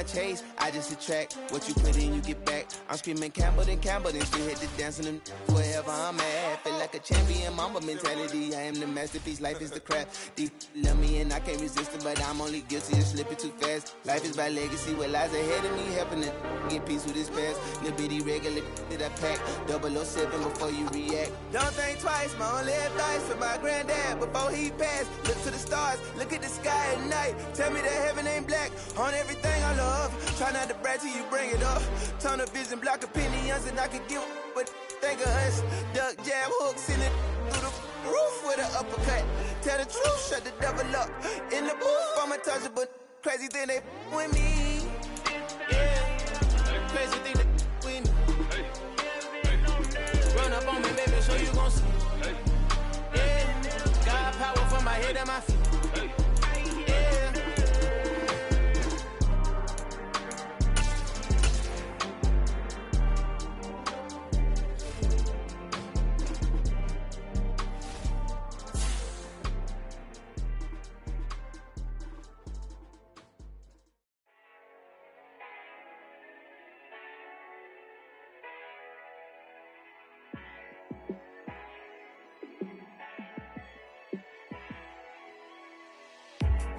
I chase, I just attract. What you put in, you get back. I'm screaming Campbell, then still hit the dance and them wherever I'm at. Feel like a champion, mamba mentality. I am the masterpiece, life is the craft. Deep love me and I can't resist it, but I'm only guilty of slipping too fast. Life is by legacy, what lies ahead of me, helping it get peace with this past. Little bitty regular that I pack. 007 before you react. Don't think twice, my only advice for my granddad before he passed. Look to the stars, look at the sky at night. Tell me that heaven ain't black on everything I love. Try not to brag till you bring it up. Tunnel vision, block opinions, and I could give what think of us. Duck, jab, hooks in it through the roof with an uppercut. Tell the truth, shut the devil up. In the booth, I'm untouchable. Crazy thing they with me. Yeah, crazy thing they with me. Run up on me, baby, so you gon' see. Yeah, got power from my head and my feet.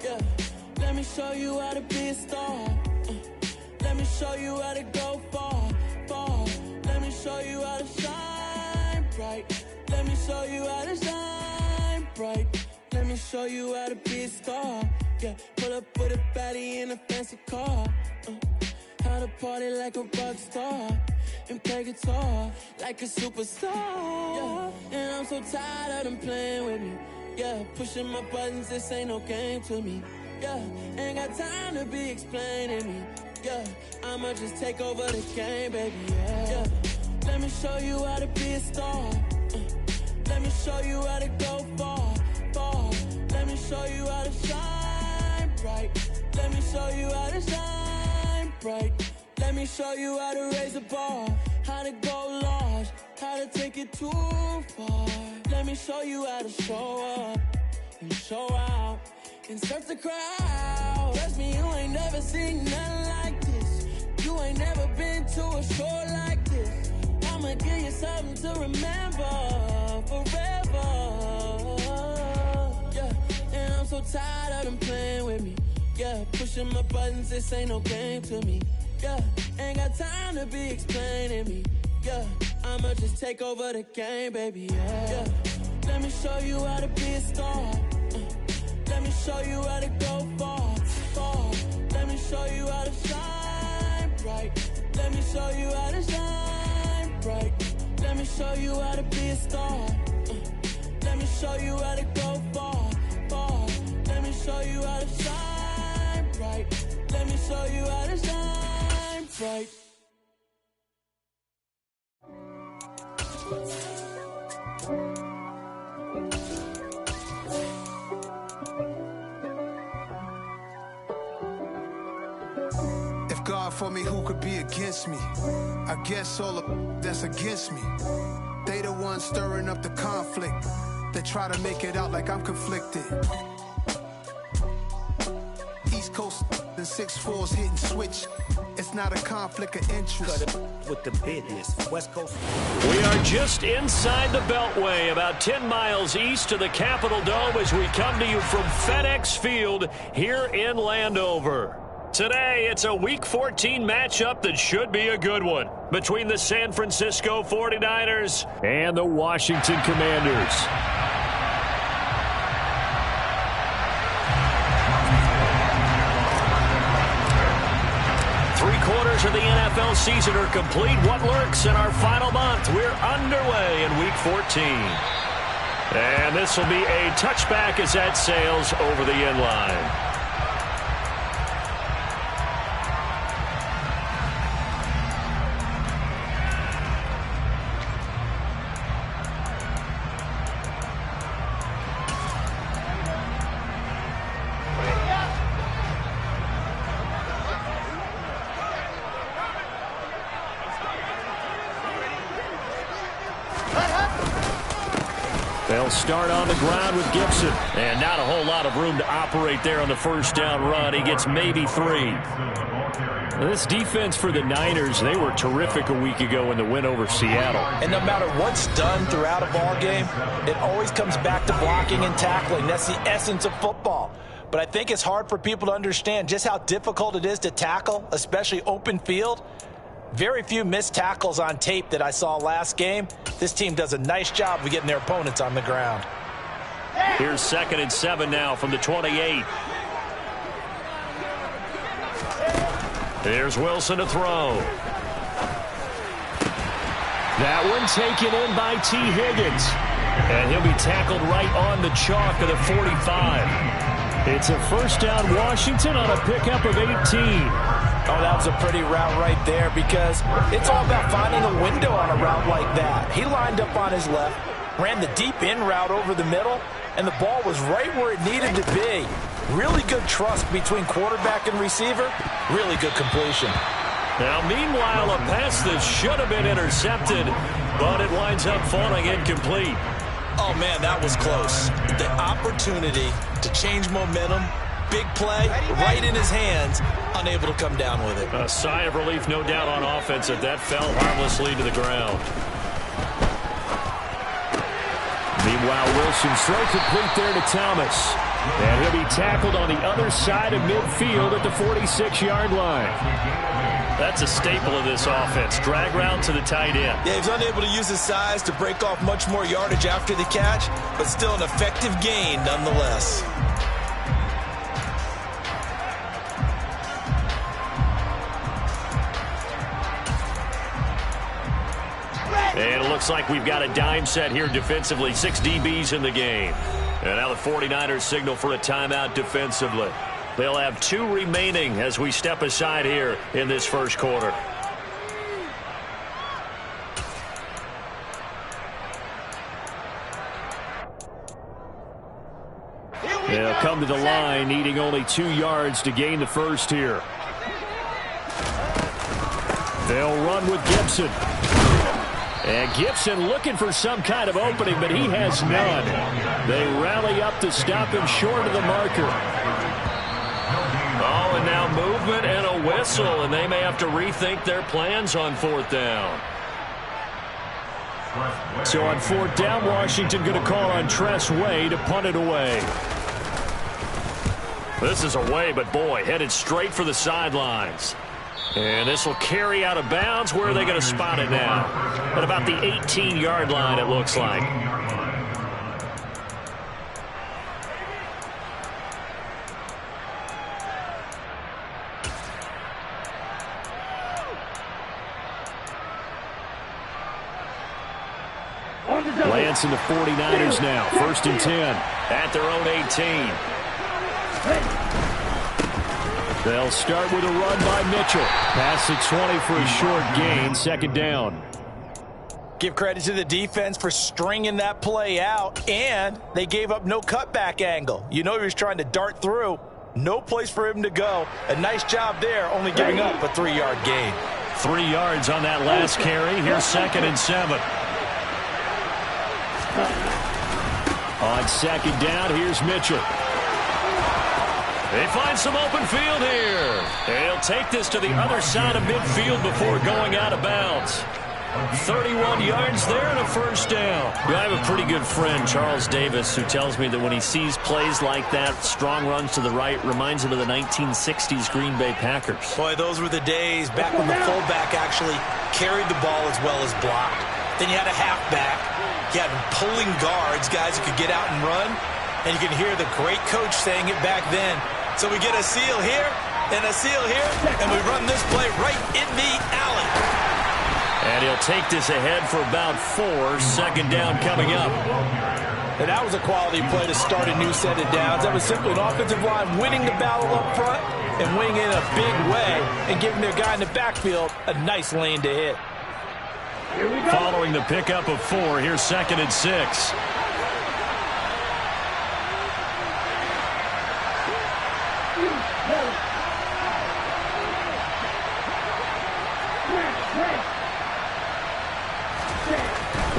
Yeah, let me show you how to be a star. Let me show you how to go far, far. Let me show you how to shine bright. Let me show you how to shine bright. Let me show you how to be a star. Yeah, pull up with a baddie in a fancy car. How to party like a rock star and play guitar like a superstar. Yeah, and I'm so tired of them playing with me. Yeah, pushing my buttons, this ain't no game to me. Yeah, ain't got time to be explaining me. Yeah, I'ma just take over the game, baby. Yeah, let me show you how to be a star. Let me show you how to go far, far. Let me show you how to shine bright. Let me show you how to shine bright. Let me show you how to raise the bar, how to go large, how to take it too far. Let me show you how to show up and show out and surf the crowd. Trust me, you ain't never seen nothing like this. You ain't never been to a show like this. I'ma give you something to remember forever. Yeah, and I'm so tired of them playing with me. Yeah, pushing my buttons, this ain't no game to me. Yeah, ain't got time to be explaining me. Yeah, I'ma just take over the game, baby. Yeah, let me show you how to be a star. Let me show you how to go far, far. Let me show you how to shine bright. Let me show you how to shine bright. Let me show you how to be a star. Let me show you how to go far, far. Let me show you how to shine bright. Let me show you how to shine bright. If God for me, who could be against me? I guess all of that's against me. They the ones stirring up the conflict. They try to make it out like I'm conflicted. East Coast and 6'4s hitting switch. It's not a conflict of interest. Cut it with the business. West Coast. We are just inside the Beltway, about 10 miles east of the Capitol Dome as we come to you from FedEx Field here in Landover. Today, it's a Week 14 matchup that should be a good one between the San Francisco 49ers and the Washington Commanders. Three-quarters of the NFL season are complete. What lurks in our final month? We're underway in Week 14. And this will be a touchback as that sails over the end line. They'll start on the ground with Gibson. And not a whole lot of room to operate there on the first down run. He gets maybe 3. This defense for the Niners, they were terrific a week ago in the win over Seattle. And no matter what's done throughout a ball game, it always comes back to blocking and tackling. That's the essence of football. But I think it's hard for people to understand just how difficult it is to tackle, especially open field. Very few missed tackles on tape that I saw last game. This team does a nice job of getting their opponents on the ground. Here's 2nd and 7 now from the 28. There's Wilson to throw. That one taken in by T. Higgins. And he'll be tackled right on the chalk of the 45. It's a first down Washington on a pickup of 18. Oh, that was a pretty route right there because it's all about finding a window on a route like that. He lined up on his left, ran the deep in route over the middle, and the ball was right where it needed to be. Really good trust between quarterback and receiver. Really good completion. Now, meanwhile, a pass that should have been intercepted, but it winds up falling incomplete. Oh, man, that was close. The opportunity to change momentum, big play, right in his hands, unable to come down with it. A sigh of relief, no doubt, on offense that fell harmlessly to the ground. Meanwhile, Wilson's throw complete there to Thomas. And he'll be tackled on the other side of midfield at the 46-yard line. That's a staple of this offense. Drag route to the tight end. Yeah, he's unable to use his size to break off much more yardage after the catch, but still an effective gain nonetheless. And it looks like we've got a dime set here defensively. 6 DBs in the game. And now the 49ers signal for a timeout defensively. They'll have 2 remaining as we step aside here in this first quarter. They'll come to the line, needing only 2 yards to gain the first here. They'll run with Gibson. And Gibson looking for some kind of opening, but he has none. They rally up to stop him short of the marker. Oh, and now movement and a whistle, and they may have to rethink their plans on 4th down. So on 4th down, Washington going to call on Tress Way to punt it away. This is away, but boy, headed straight for the sidelines. And this will carry out of bounds. Where are they going to spot it now? At about the 18-yard line, it looks like. Lance and the 49ers now. 1st and 10 at their own 18. They'll start with a run by Mitchell. Past the 20 for a short gain. 2nd down. Give credit to the defense for stringing that play out, and they gave up no cutback angle. You know he was trying to dart through. No place for him to go. A nice job there, only giving up a 3-yard gain. 3 yards on that last carry. Here's 2nd and 7. On 2nd down, here's Mitchell. They find some open field here. They'll take this to the other side of midfield before going out of bounds. 31 yards there and a 1st down. I have a pretty good friend, Charles Davis, who tells me that when he sees plays like that, strong runs to the right, reminds him of the 1960s Green Bay Packers. Boy, those were the days back when the fullback actually carried the ball as well as blocked. Then you had a halfback. You had pulling guards, guys who could get out and run. And you can hear the great coach saying it back then. So we get a seal here and a seal here, and we run this play right in the alley. And he'll take this ahead for about 4. 2nd down coming up. And that was a quality play to start a new set of downs. That was simply an offensive line winning the battle up front and winning it in a big way and giving their guy in the backfield a nice lane to hit. Following the pickup of 4, here's 2nd and 6.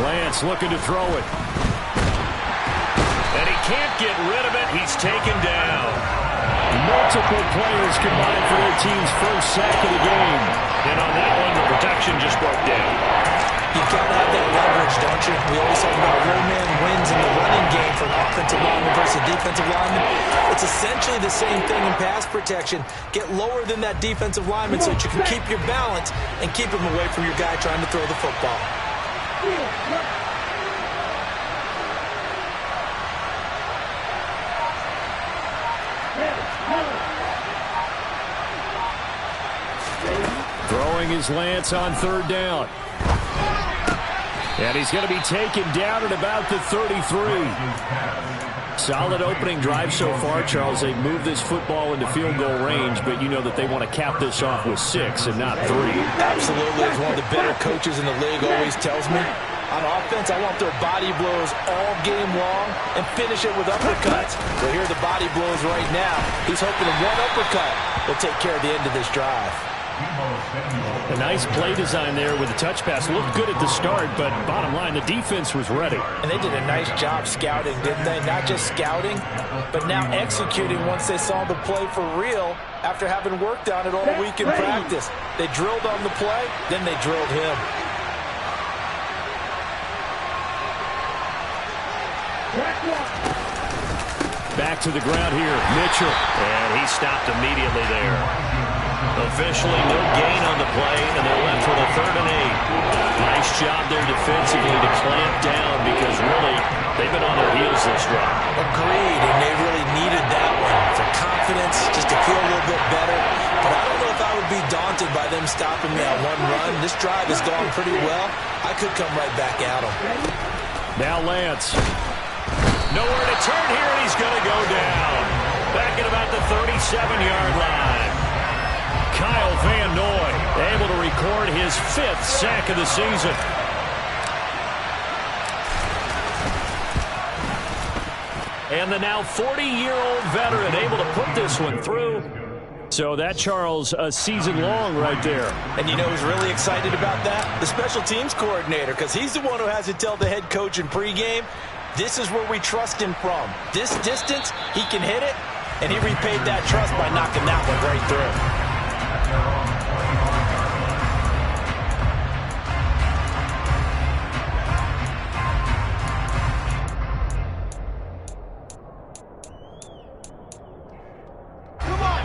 Lance looking to throw it. can't get rid of it. He's taken down. Multiple players combined for their team's first sack of the game. And on that one, the protection just broke down. You've got to have that leverage, don't you? We always talk about real man wins in the running game from offensive lineman versus defensive lineman. It's essentially the same thing in pass protection. Get lower than that defensive lineman so that you can keep your balance and keep him away from your guy trying to throw the football. Throwing his Lance on third down. And he's going to be taken down at about the 33. Solid opening drive so far, Charles. They've moved this football into field goal range, but you know that they want to cap this off with 6 and not 3. Absolutely. As one of the better coaches in the league always tells me, on offense, I want their body blows all game long and finish it with uppercuts. So here are the body blows right now. He's hoping that one uppercut will take care of the end of this drive. A nice play design there with the touch pass. Looked good at the start, but bottom line, the defense was ready. And they did a nice job scouting, didn't they? Not just scouting, but now executing once they saw the play for real after having worked on it all week in practice. They drilled on the play, then they drilled him. Back to the ground here, Mitchell. And he stopped immediately there. Officially no gain on the play, and they're left with a 3rd and 8. Nice job there defensively to clamp down because really they've been on their heels this drive. Agreed, and they really needed that one for confidence, just to feel a little bit better. But I don't know if I would be daunted by them stopping me on one run. This drive has gone pretty well. I could come right back at them. Now Lance. Nowhere to turn here, and he's going to go down. Back at about the 37-yard line. Kyle Van Noy able to record his 5th sack of the season. And the now 40-year-old veteran able to put this one through. So that, Charles, a season long right there. And you know who's really excited about that? The special teams coordinator, because he's the one who has to tell the head coach in pregame, this is where we trust him from. This distance, he can hit it, and he repaid that trust by knocking that one right through.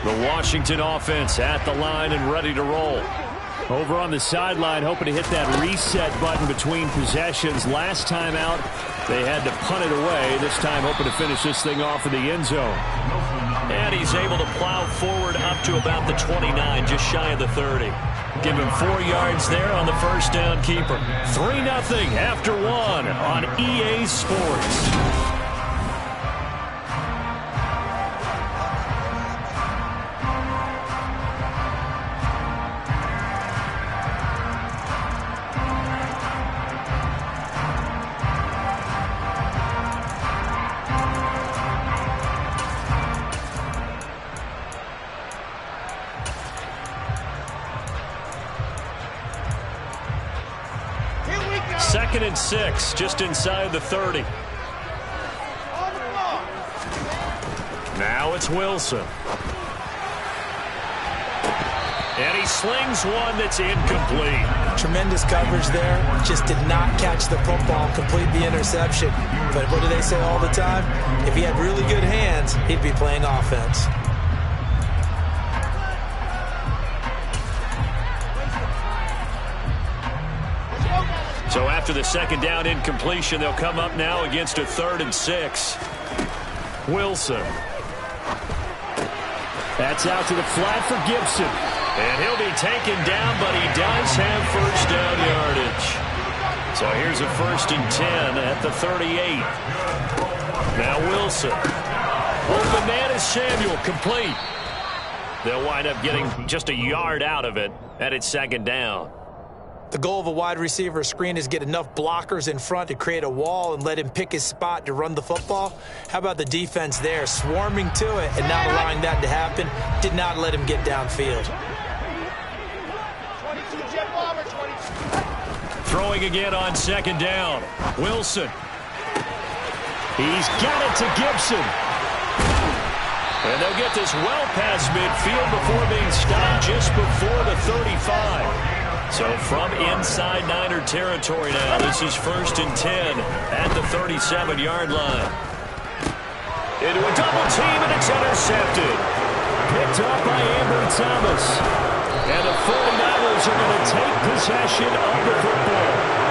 The Washington offense at the line and ready to roll. Over on the sideline, hoping to hit that reset button between possessions. Last time out, they had to punt it away. This time, hoping to finish this thing off in the end zone. And he's able to plow forward up to about the 29, just shy of the 30. Give him 4 yards there on the first down keeper. 3-0 after 1 on EA Sports. Second and 6, just inside the 30. Now it's Wilson. And he slings one that's incomplete. Tremendous coverage there. Just did not catch the football and complete the interception. But what do they say all the time? If he had really good hands, he'd be playing offense. So after the second down incompletion, they'll come up now against a 3rd and 6. Wilson. That's out to the flat for Gibson. And he'll be taken down, but he does have first down yardage. So here's a 1st and 10 at the 38. Now Wilson. Open man is Samuel, complete. They'll wind up getting just a yard out of it, and it's 2nd down. The goal of a wide receiver screen is get enough blockers in front to create a wall and let him pick his spot to run the football. How about the defense there, swarming to it and not allowing that to happen? Did not let him get downfield. Throwing again on 2nd down. Wilson. He's got it to Gibson. And they'll get this well past midfield before being stopped just before the 35. So from inside Niner territory now, this is 1st and 10 at the 37-yard line. Into a double team, and it's intercepted. Picked up by Amber Thomas. And the 49ers are going to take possession of the football.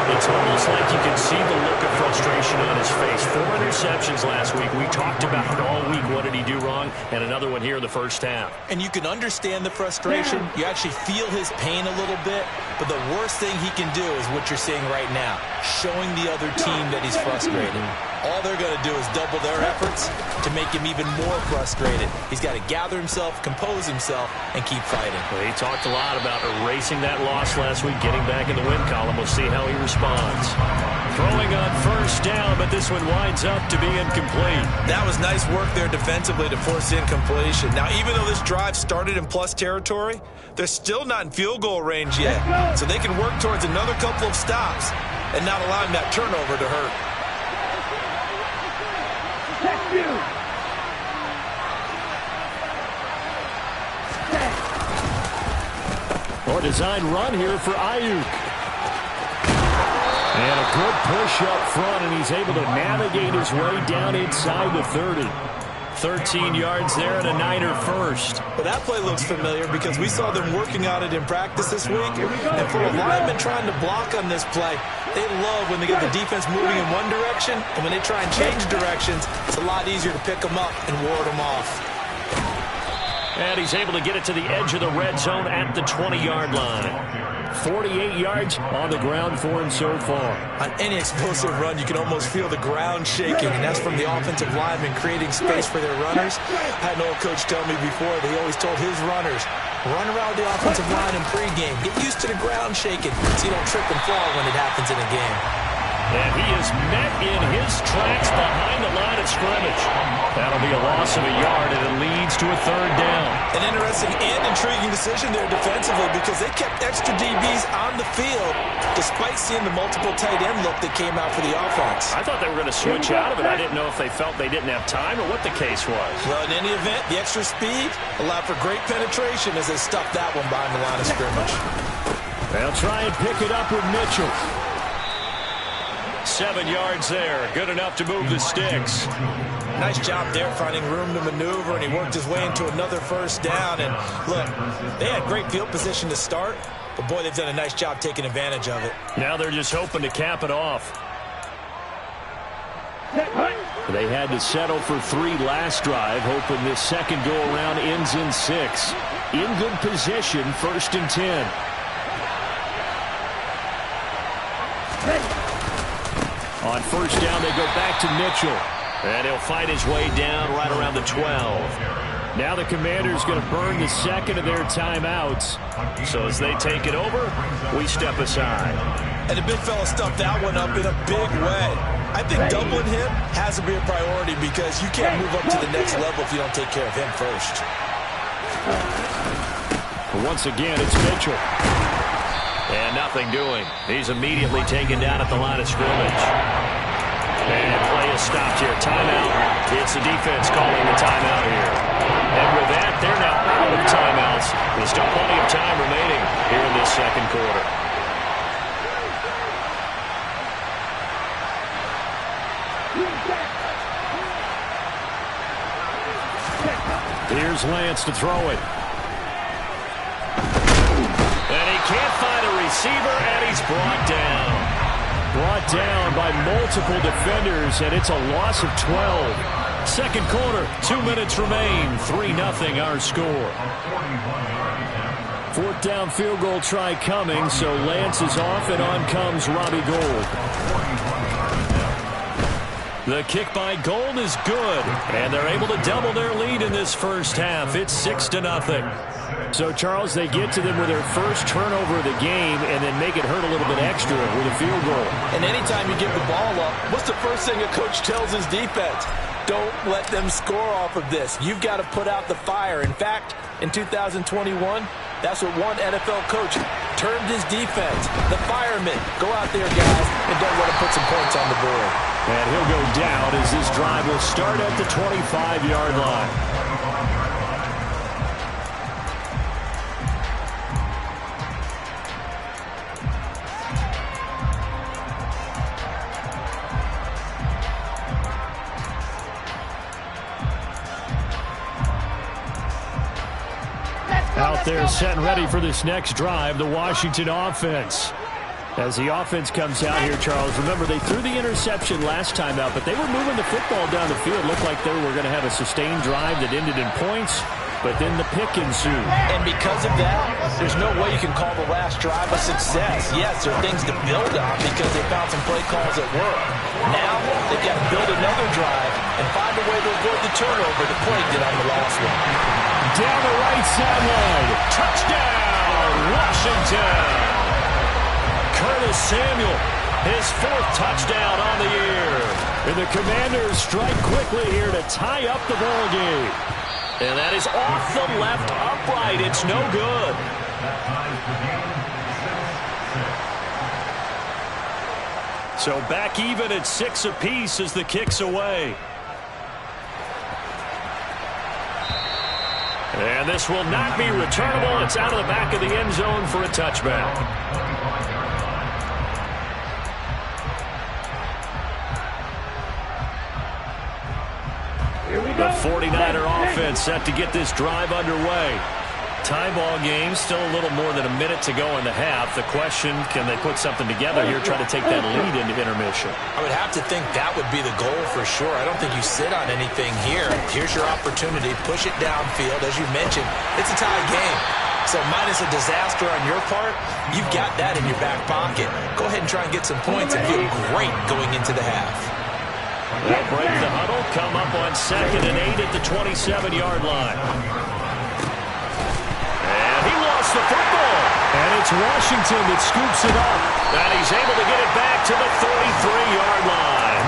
It's almost like you can see the look of frustration on his face. 4 interceptions last week. We talked about it all week. What did he do wrong? And another one here in the first half. And you can understand the frustration. You actually feel his pain a little bit. But the worst thing he can do is what you're seeing right now, showing the other team that he's frustrated. All they're going to do is double their efforts to make him even more frustrated. He's got to gather himself, compose himself, and keep fighting. Well, he talked a lot about erasing that loss last week, getting back in the win column. We'll see how he responds. Throwing on 1st down, but this one winds up to be incomplete. That was nice work there defensively to force incompletion. Now, even though this drive started in plus territory, they're still not in field goal range yet. So they can work towards another couple of stops and not allowing that turnover to hurt. Or design run here for Ayuk. And a good push up front, and he's able to navigate his way down inside the 30. 13 yards there and a Niner first. Well, that play looks familiar because we saw them working on it in practice this week. And for a lineman trying to block on this play, they love when they get the defense moving in one direction, and when they try and change directions, it's a lot easier to pick them up and ward them off. And he's able to get it to the edge of the red zone at the 20-yard line. 48 yards on the ground for him so far. On any explosive run, you can almost feel the ground shaking, and that's from the offensive linemen creating space for their runners. I had an old coach tell me before that he always told his runners, run around the offensive line in pregame. Get used to the ground shaking so you don't trip and fall when it happens in a game. And he is met in his tracks behind the line of scrimmage. That'll be a loss of a yard, and it leads to a 3rd down. An interesting and intriguing decision there defensively because they kept extra DBs on the field despite seeing the multiple tight end look that came out for the offense. I thought they were going to switch out of it. I didn't know if they felt they didn't have time or what the case was. Well, in any event, the extra speed allowed for great penetration as they stuffed that one behind the line of scrimmage. They'll try and pick it up with Mitchell. 7 yards there. Good enough to move the sticks. Nice job there finding room to maneuver, and he worked his way into another 1st down. And look, they had great field position to start, but boy, they've done a nice job taking advantage of it. Now they're just hoping to cap it off. They had to settle for 3 last drive, hoping this second go-around ends in 6. In good position, 1st and 10. On 1st down, they go back to Mitchell. And he'll fight his way down right around the 12. Now the Commanders going to burn the second of their timeouts. So as they take it over, we step aside. And the big fella stuffed that one up in a big way. I think doubling him has to be a priority because you can't move up to the next level if you don't take care of him first. Once again, it's Mitchell. And nothing doing. He's immediately taken down at the line of scrimmage. And play is stopped here. Timeout. It's the defense calling the timeout here. And with that, they're now out of timeouts. There's still plenty of time remaining here in this second quarter. Here's Lance to throw it. And he can't find a receiver, and he's brought down. Brought down by multiple defenders, and it's a loss of 12. Second quarter, 2 minutes remain. 3-0 our score. 4th down field goal try coming, so Lance is off, and on comes Robbie Gould. The kick by Gould is good, and they're able to double their lead in this first half. It's 6-0. So, Charles, they get to them with their first turnover of the game and then make it hurt a little bit extra with a field goal. And anytime you give the ball up, what's the first thing a coach tells his defense? Don't let them score off of this. You've got to put out the fire. In fact, in 2021, that's what one NFL coach termed his defense. The firemen. Go out there, guys, and don't let them put some points on the board. And he'll go down as this drive will start at the 25-yard line. Out there set and ready for this next drive, the Washington offense. As the offense comes out here, Charles, remember they threw the interception last time out, but they were moving the football down the field. Looked like they were going to have a sustained drive that ended in points, but then the pick ensued. And because of that, there's no way you can call the last drive a success. Yes, there are things to build on because they found some play calls that work. Now they've got to build another drive and find a way to avoid the turnover that plagued it on the last one. Down the right sideline. Touchdown, Washington. Curtis Samuel, his 4th touchdown on the year. And the Commanders strike quickly here to tie up the ball game. And that is off the left upright. It's no good. So back even at 6 apiece as the kick's away. And this will not be returnable. It's out of the back of the end zone for a touchback. The 49er offense set to get this drive underway. Tie ball game, still a little more than a minute to go in the half. The question, can they put something together here, try to take that lead into intermission? I would have to think that would be the goal for sure. I don't think you sit on anything here. Here's your opportunity. Push it downfield. As you mentioned, it's a tie game. So minus a disaster on your part, you've got that in your back pocket. Go ahead and try and get some points and feel great going into the half. They'll break the huddle, come up on 2nd and 8 at the 27-yard line. And he lost the football. And it's Washington that scoops it up. And he's able to get it back to the 33-yard line.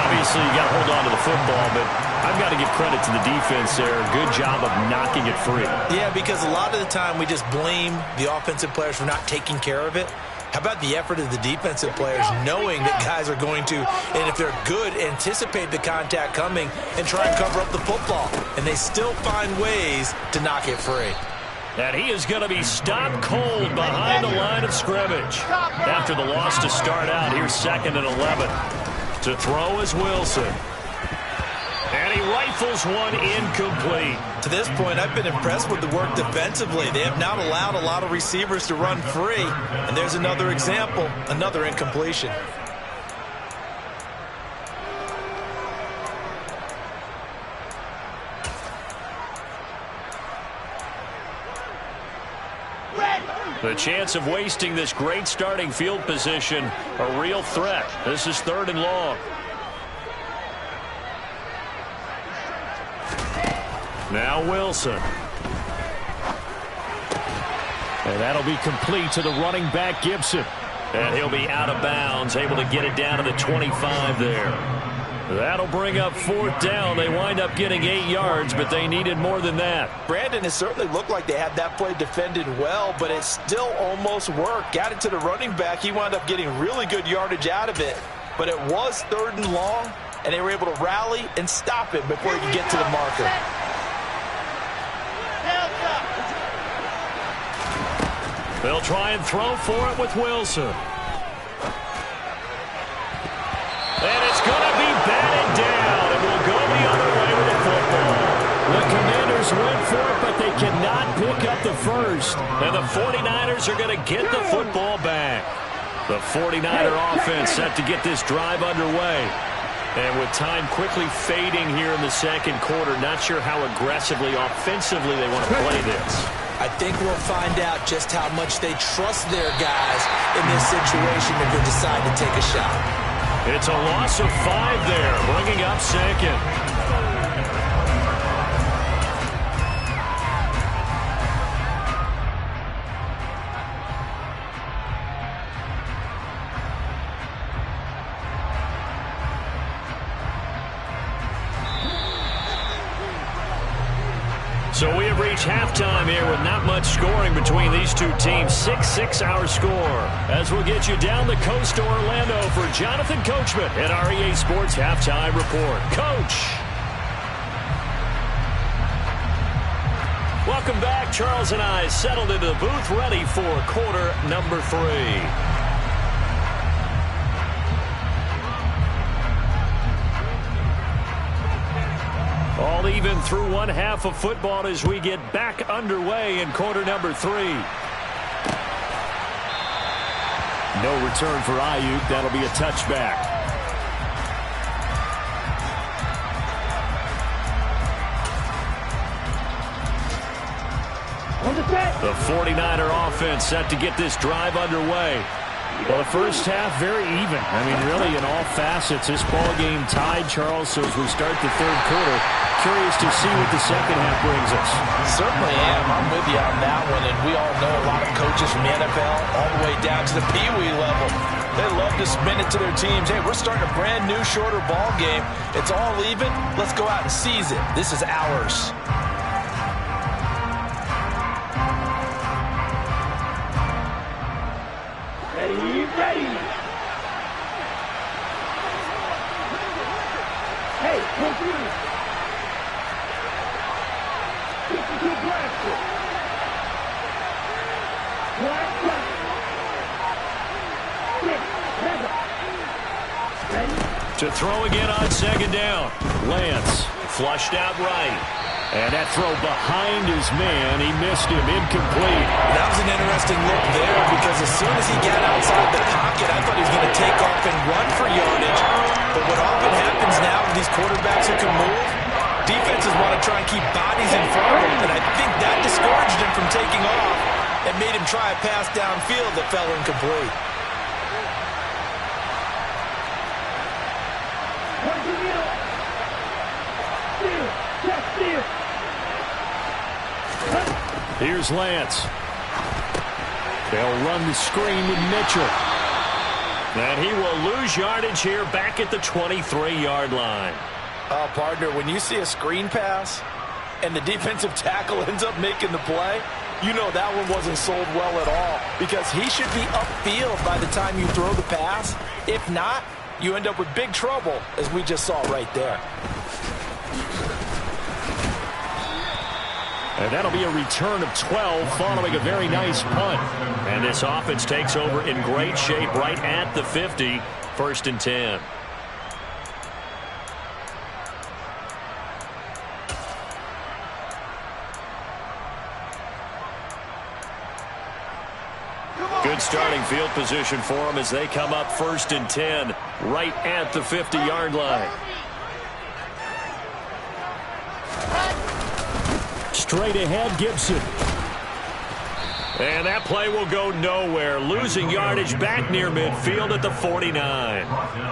Obviously, you got to hold on to the football, but I've got to give credit to the defense there. Good job of knocking it free. Yeah, because a lot of the time we just blame the offensive players for not taking care of it. How about the effort of the defensive players knowing that guys are going to, and if they're good, anticipate the contact coming and try and cover up the football. And they still find ways to knock it free. And he is going to be stopped cold behind the line of scrimmage. After the loss to start out, here's 2nd and 11. To throw is Wilson. And he rifles one incomplete. To this point, I've been impressed with the work defensively. They have not allowed a lot of receivers to run free. And there's another example, another incompletion. The chance of wasting this great starting field position, a real threat. This is 3rd and long. Now Wilson. And that'll be complete to the running back Gibson. And he'll be out of bounds, able to get it down to the 25 there. That'll bring up 4th down. They wind up getting 8 yards, but they needed more than that. Brandon, it certainly looked like they had that play defended well, but it still almost worked. Got it to the running back. He wound up getting really good yardage out of it. But it was 3rd and long, and they were able to rally and stop it before he could get to the marker. They'll try and throw for it with Wilson. And it's going to be batted down, and we'll go the other way with the football. The Commanders went for it, but they cannot pick up the first. And the 49ers are going to get the football back. The 49er offense set to get this drive underway. And with time quickly fading here in the 2nd quarter, not sure how aggressively, offensively they want to play this. I think we'll find out just how much they trust their guys in this situation if they decide to take a shot. It's a loss of 5 there, bringing up 2nd. So we have We've reached halftime here with not much scoring between these two teams. 6-6 our score. As we'll get you down the coast to Orlando for Jonathan Coachman at our EA Sports Halftime Report. Coach. Welcome back. Charles and I settled into the booth ready for quarter number 3. All even through one half of football as we get back underway in quarter number 3. No return for Ayuk. That'll be a touchback. The 49er offense set to get this drive underway. Well, the first half, very even. I mean, really, in all facets, this ball game tied, Charles. So as we start the third quarter, curious to see what the second half brings us. Certainly am. I'm with you on that one. And we all know a lot of coaches from the NFL all the way down to the Pee Wee level. They love to spin it to their teams. Hey, we're starting a brand new, shorter ball game. It's all even. Let's go out and seize it. This is ours. Ready. Hey, come through. To throw again on second down. Lance flushed out right. And that throw behind his man, he missed him, incomplete. That was an interesting look there because as soon as he got outside the pocket, I thought he was going to take off and run for yardage. But what often happens now with these quarterbacks who can move, defenses want to try and keep bodies in front of him. And I think that discouraged him from taking off and made him try a pass downfield that fell incomplete. Here's Lance. They'll run the screen with Mitchell. And he will lose yardage here back at the 23-yard line. Oh, partner, when you see a screen pass and the defensive tackle ends up making the play, you know that one wasn't sold well at all because he should be upfield by the time you throw the pass. If not, you end up with big trouble, as we just saw right there. And that'll be a return of 12 following a very nice punt. And this offense takes over in great shape right at the 50. 1st and 10. Good starting field position for them as they come up 1st and 10 right at the 50-yard line. Straight ahead, Gibson. And that play will go nowhere. Losing yardage back near midfield at the 49.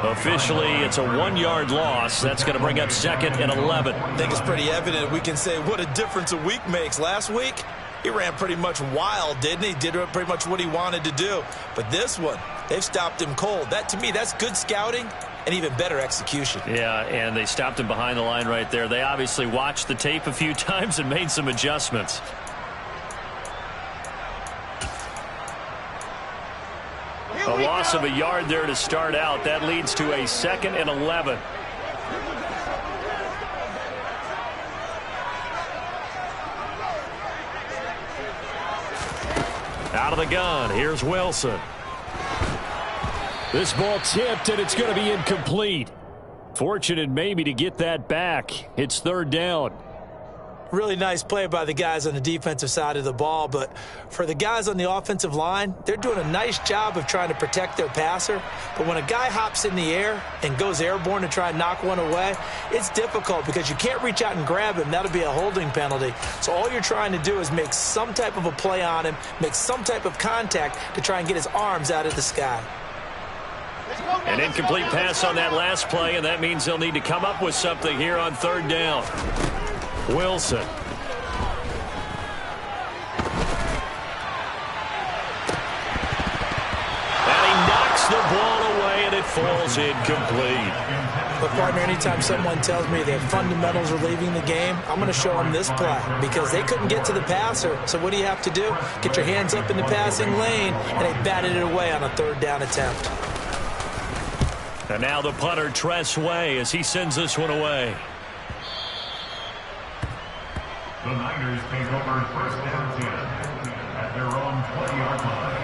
Officially, it's a 1-yard loss. That's going to bring up 2nd and 11. I think it's pretty evident we can say what a difference a week makes. Last week, he ran pretty much wild, didn't he? Did pretty much what he wanted to do. But this one, they've stopped him cold. That, to me, that's good scouting and even better execution. Yeah, and they stopped him behind the line right there. They obviously watched the tape a few times and made some adjustments. A loss of a yard there to start out. That leads to a 2nd and 11. Out of the gun, here's Wilson. This ball tipped, and it's going to be incomplete. Fortunate maybe to get that back. It's 3rd down. Really nice play by the guys on the defensive side of the ball, but for the guys on the offensive line, they're doing a nice job of trying to protect their passer. But when a guy hops in the air and goes airborne to try and knock one away, it's difficult because you can't reach out and grab him. That'll be a holding penalty. So all you're trying to do is make some type of a play on him, make some type of contact to try and get his arms out of the sky. An incomplete pass on that last play, and that means they'll need to come up with something here on 3rd down. Wilson. And he knocks the ball away, and it falls incomplete. But, partner, anytime someone tells me that fundamentals are leaving the game, I'm going to show them this play because they couldn't get to the passer. So what do you have to do? Get your hands up in the passing lane, and they batted it away on a third down attempt. And now the punter, Tress Way, as he sends this one away. The Niners take over first down 10 at their own 20-yard line.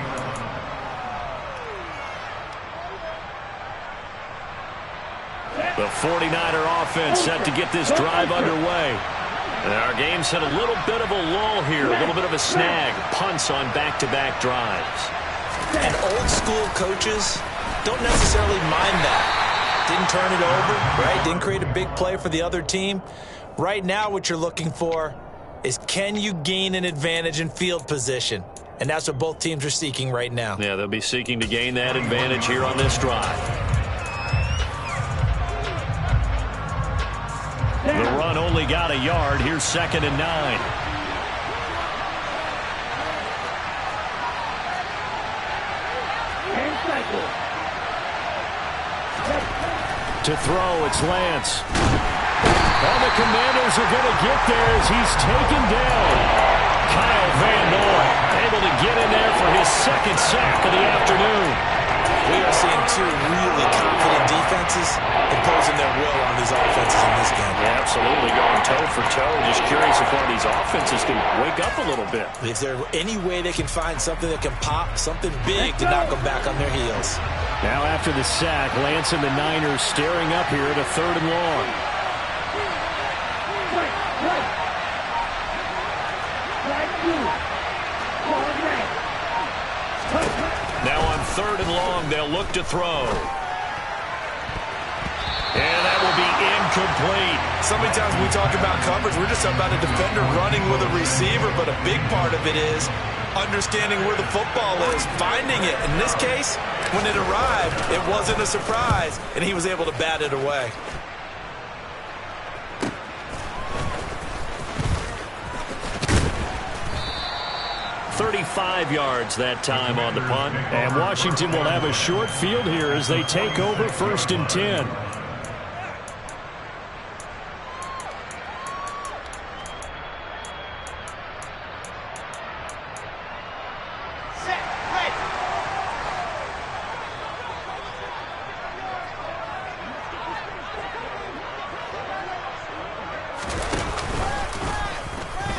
The 49er offense set to get this drive underway. And our game's had a little bit of a lull here, a little bit of a snag. Punts on back-to-back drives. And old-school coaches don't necessarily mind that. Didn't turn it over, right? Didn't create a big play for the other team. Right now what you're looking for is can you gain an advantage in field position? And that's what both teams are seeking right now. Yeah, they'll be seeking to gain that advantage here on this drive. The run only got a yard. Here's 2nd and 9. To throw, it's Lance. And the Commanders are going to get there as he's taken down. Kyle Van Noy able to get in there for his 2nd sack of the afternoon. We are seeing two really confident defenses imposing their will on these offenses in this game. Yeah, absolutely, going toe for toe. Just curious if one of these offenses can wake up a little bit. Is there any way they can find something that can pop, something big to knock them back on their heels? Now after the sack, Lance and the Niners staring up here at a 3rd and long. Now on 3rd and long, they'll look to throw. And that will be incomplete. So many times when we talk about coverage, we're just about a defender running with a receiver, but a big part of it is understanding where the football is, finding it. In this case, when it arrived, it wasn't a surprise, and he was able to bat it away. .35 yards that time on the punt. And Washington will have a short field here as they take over 1st and 10.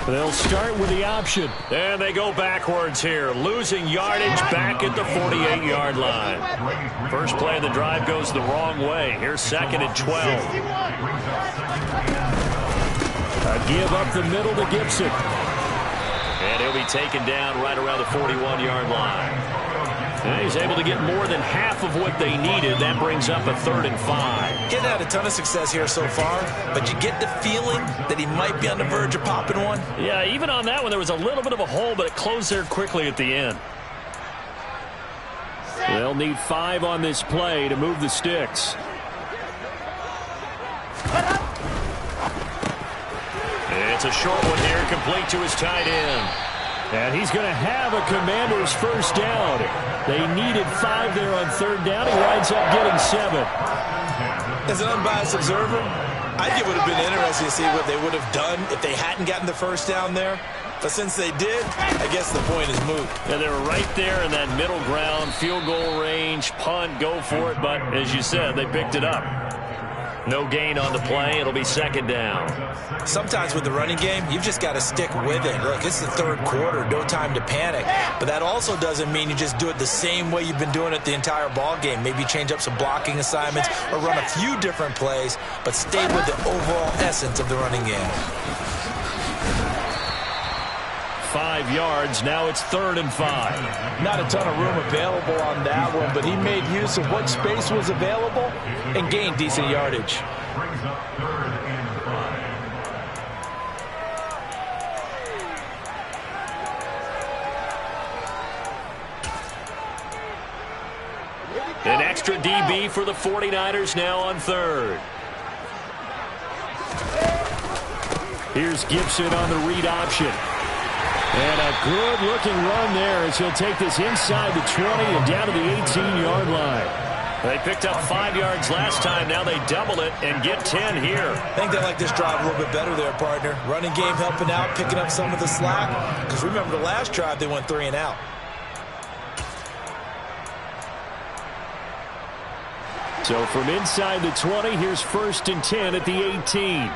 They'll start with the option. And they go backwards here, losing yardage back at the 48-yard line. First play of the drive goes the wrong way. Here's 2nd and 12. A give up the middle to Gibson. And he'll be taken down right around the 41-yard line. And he's able to get more than half of what they needed. That brings up a 3rd and 5. Getting had a ton of success here so far, but you get the feeling that he might be on the verge of popping one. Yeah, even on that one, there was a little bit of a hole, but it closed there quickly at the end. They'll need 5 on this play to move the sticks. It's a short one here, complete to his tight end. And he's going to have a Commander's 1st down. They needed 5 there on 3rd down. He winds up getting 7. As an unbiased observer, I think it would have been interesting to see what they would have done if they hadn't gotten the 1st down there. But since they did, I guess the point is moot. And they were right there in that middle ground, field goal range, punt, go for it. But as you said, they picked it up. No gain on the play. It'll be 2nd down. Sometimes with the running game, you've just got to stick with it. Look, it's the 3rd quarter. No time to panic. But that also doesn't mean you just do it the same way you've been doing it the entire ball game. Maybe change up some blocking assignments or run a few different plays, but stay with the overall essence of the running game. 5 yards. Now it's 3rd and 5. Not a ton of room available on that one, but he made use of what space was available and gained decent yardage. Brings up 3rd and 5. An extra DB for the 49ers now on 3rd. Here's Gibson on the read option. And a good-looking run there as he'll take this inside the 20 and down to the 18-yard line. They picked up 5 yards last time. Now they double it and get 10 here. I think they like this drive a little bit better there, partner. Running game helping out, picking up some of the slack. Because remember the last drive, they went 3 and out. So from inside the 20, here's 1st and 10 at the 18.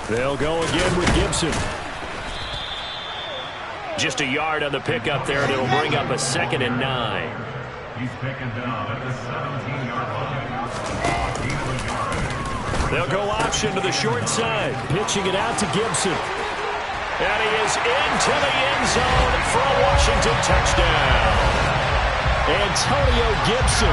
They'll go again with Gibson. Just a yard on the pickup there, and it'll bring up a 2nd and 9. He's taken down at the 17-yard line. They'll go option to the short side, pitching it out to Gibson. And he is into the end zone for a Washington touchdown. Antonio Gibson,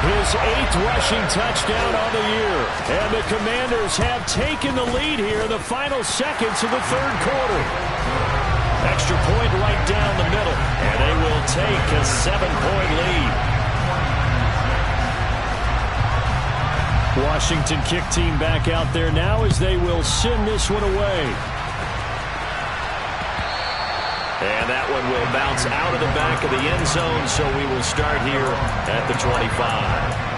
his 8th rushing touchdown on the year. And the Commanders have taken the lead here in the final seconds of the 3rd quarter. Extra point right down the middle, and they will take a 7-point lead. Washington kick team back out there now as they will send this one away. And that one will bounce out of the back of the end zone, so we will start here at the 25.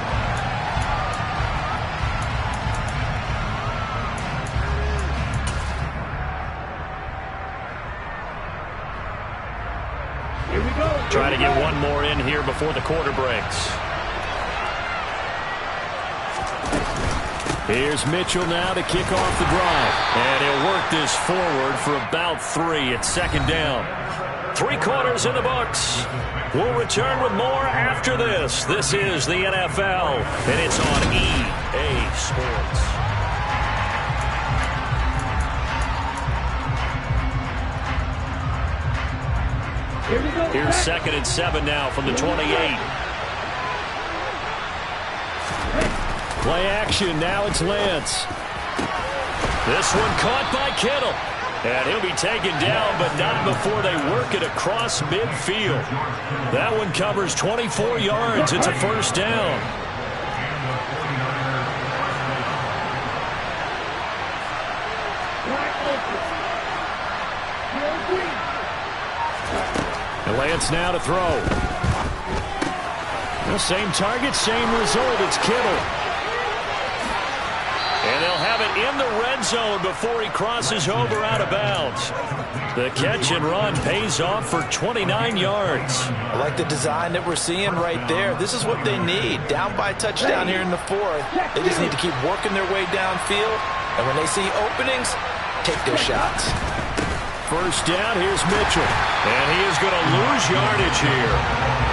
Try to get one more in here before the quarter breaks. Here's Mitchell now to kick off the drive. And he'll work this forward for about 3 at 2nd down. 3 quarters in the books. We'll return with more after this. This is the NFL, and it's on EA Sports. Here's 2nd and 7 now from the 28. Play action, now it's Lance. This one caught by Kittle. And he'll be taken down, but not before they work it across midfield. That one covers 24 yards. It's a 1st down. And Lance now to throw. The same target, same result. It's Kittle. And they'll have it in the red zone before he crosses over out of bounds. The catch and run pays off for 29 yards. I like the design that we're seeing right there. This is what they need. Down by a touchdown here in the 4th. They just need to keep working their way downfield. And when they see openings, take their shots. 1st down, here's Mitchell. And he is going to lose yardage here.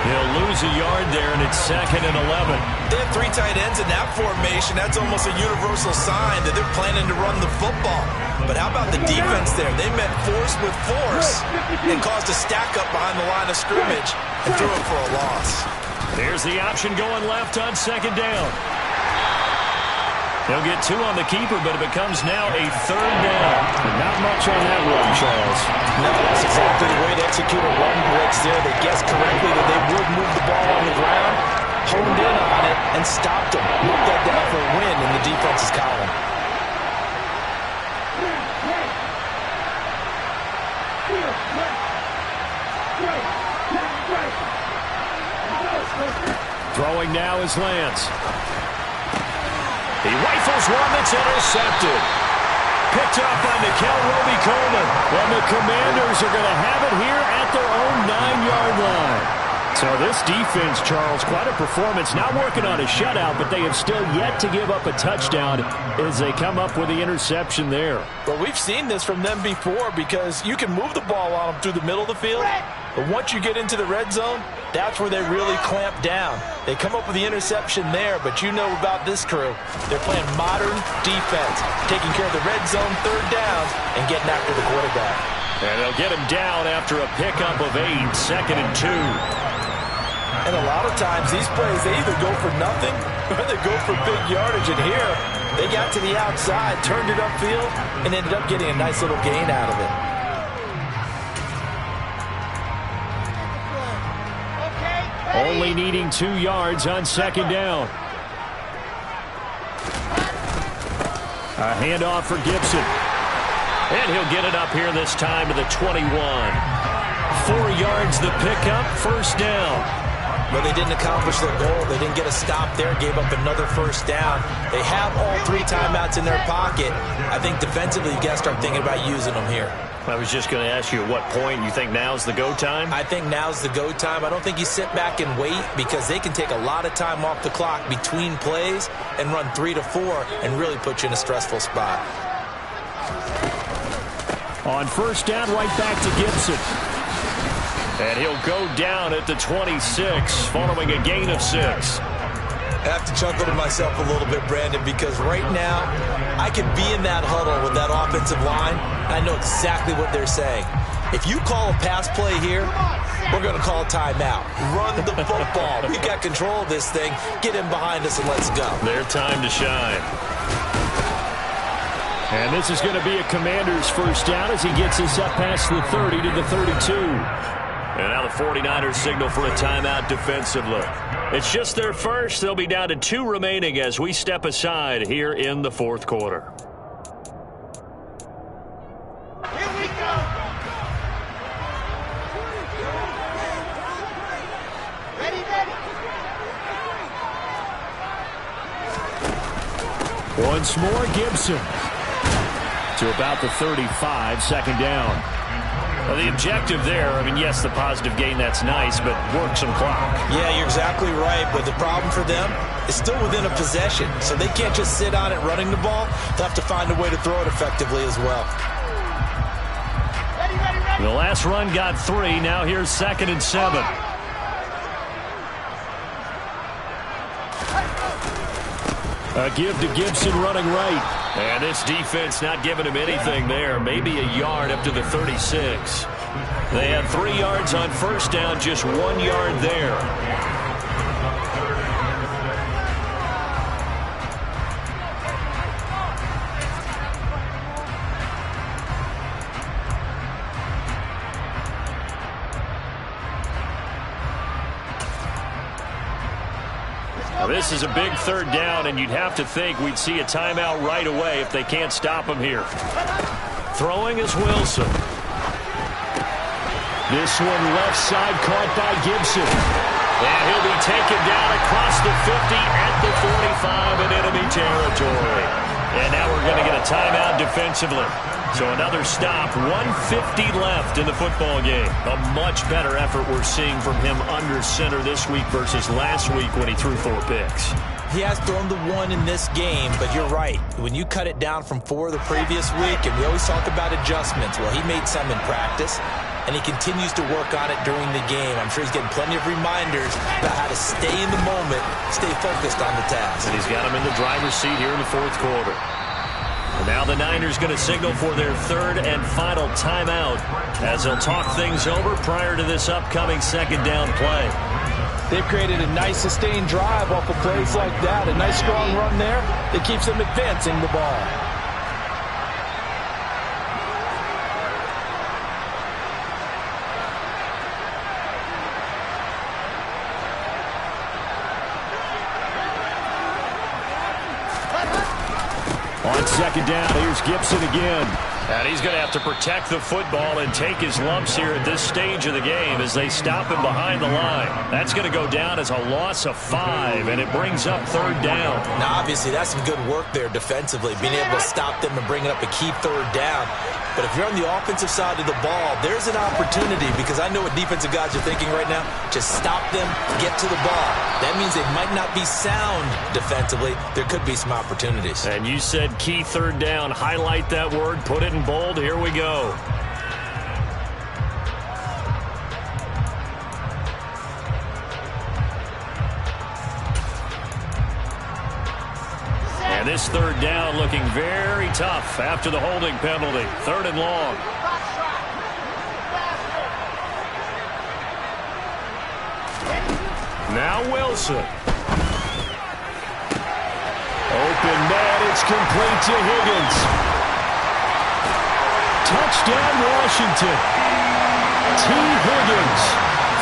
He'll lose a yard there, and it's 2nd and 11. They have 3 tight ends in that formation. That's almost a universal sign that they're planning to run the football. But how about the defense there? They met force with force and caused a stack up behind the line of scrimmage and threw it for a loss. Here's the option going left on 2nd down. They'll get 2 on the keeper, but it becomes now a 3rd down. And not much on that run, Charles. No, that's exactly the way to execute a run blitz there. They guessed correctly that they would move the ball on the ground, honed in on it, and stopped them. Moved that down for a win in the defense's column. Throwing now is Lance. He rifles one that's intercepted. Picked up by Nikel Roby-Coleman. And the Commanders are going to have it here at their own 9-yard line. So this defense, Charles, quite a performance. Not working on a shutout, but they have still yet to give up a touchdown as they come up with the interception there. Well, we've seen this from them before because you can move the ball on them through the middle of the field. But once you get into the red zone, that's where they really clamp down. They come up with the interception there, but you know about this crew. They're playing modern defense, taking care of the red zone 3rd downs and getting after the quarterback. And they'll get him down after a pickup of 8, 2nd and 2. And a lot of times these plays, they either go for nothing or they go for big yardage. And here, they got to the outside, turned it upfield, and ended up getting a nice little gain out of it. Only needing 2 yards on 2nd down. A handoff for Gibson. And he'll get it up here this time to the 21. 4 yards the pickup, first down. But they didn't accomplish their goal. They didn't get a stop there, gave up another first down. They have all 3 timeouts in their pocket. I think defensively you got to start thinking about using them here. I was just going to ask you at what point you think now's the go time? I think now's the go time. I don't think you sit back and wait because they can take a lot of time off the clock between plays and run 3 to 4 and really put you in a stressful spot. On first down, right back to Gibson. And he'll go down at the 26 following a gain of 6. I have to chuckle to myself a little bit, Brandon, because right now I could be in that huddle with that offensive line. I know exactly what they're saying. If you call a pass play here, we're going to call a timeout. Run the football. We've got control of this thing. Get in behind us and let's go. Their time to shine. And this is going to be a Commander's first down as he gets us up past the 30 to the 32. And now the 49ers signal for a timeout defensively. It's just their first. They'll be down to 2 remaining as we step aside here in the fourth quarter. Here we go. Ready. Once more, Gibson. To about the 35, second down. Well, the objective there, I mean, yes, the positive gain, that's nice, but work some clock. Yeah, you're exactly right, but the problem for them is still within a possession, so they can't just sit on it running the ball. They'll have to find a way to throw it effectively as well. Ready. The last run got 3. Now here's 2nd and 7. A give to Gibson running right. And this defense not giving him anything there. Maybe a yard up to the 36. They had 3 yards on first down, just 1 yard there. This is a big 3rd down, and you'd have to think we'd see a timeout right away if they can't stop him here. Throwing is Wilson. This one left side caught by Gibson. And he'll be taken down across the 50 at the 45 in enemy territory. And now we're going to get a timeout defensively. So another stop, 1:50 left in the football game. A much better effort we're seeing from him under center this week versus last week when he threw 4 picks. He has thrown the 1 in this game, but you're right. When you cut it down from 4 the previous week, and we always talk about adjustments, well, he made some in practice, and he continues to work on it during the game. I'm sure he's getting plenty of reminders about how to stay in the moment, stay focused on the task. And he's got him in the driver's seat here in the fourth quarter. And now the Niners going to signal for their 3rd and final timeout as they'll talk things over prior to this upcoming 2nd down play. They've created a nice sustained drive off of plays like that. A nice strong run there that keeps them advancing the ball. On 2nd down, here's Gibson again. And he's going to have to protect the football and take his lumps here at this stage of the game as they stop him behind the line. That's going to go down as a loss of 5, and it brings up 3rd down. Now, obviously, that's some good work there defensively, being able to stop them and bring it up a key 3rd down. But if you're on the offensive side of the ball, there's an opportunity because I know what defensive guys are thinking right now. Just stop them, get to the ball. That means they might not be sound defensively. There could be some opportunities. And you said key 3rd down. Highlight that word. Put it in bold. Here we go. And this 3rd down looking very tough after the holding penalty. 3rd and long. Now Wilson. Open man, it's complete to Higgins. Touchdown, Washington. T. Higgins.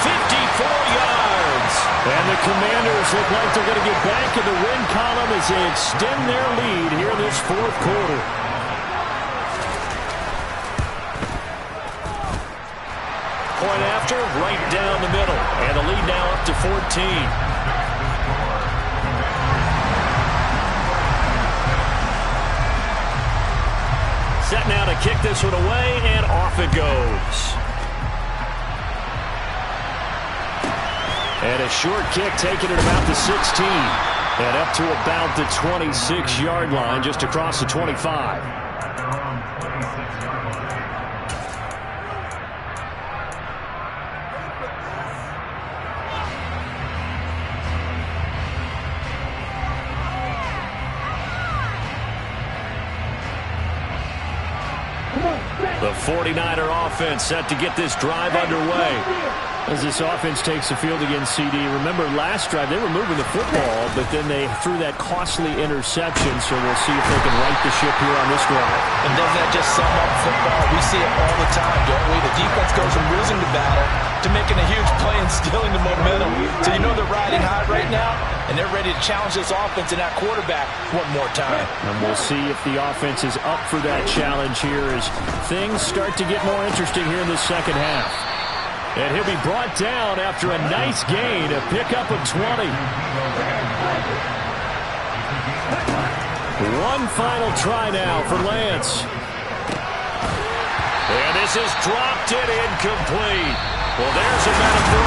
54 yards. defense. And the Commanders look like they're going to get back in the win column as they extend their lead here in this fourth quarter. Point after, right down the middle. And the lead now up to 14. Set now to kick this one away, and off it goes. And a short kick taken at about the 16. And up to about the 26-yard line, just across the 25. The 49er offense set to get this drive underway. As this offense takes the field against CD. Remember, last drive, they were moving the football, but then they threw that costly interception, so we'll see if they can right the ship here on this drive. And doesn't that just sum up football? We see it all the time, don't we? The defense goes from losing the battle to making a huge play and stealing the momentum. So you know they're riding high right now, and they're ready to challenge this offense and that quarterback one more time. And we'll see if the offense is up for that challenge here as things start to get more interesting here in the second half. And he'll be brought down after a nice gain, a pickup of 20. One final try now for Lance. And this is dropped it incomplete. Well, there's a metaphor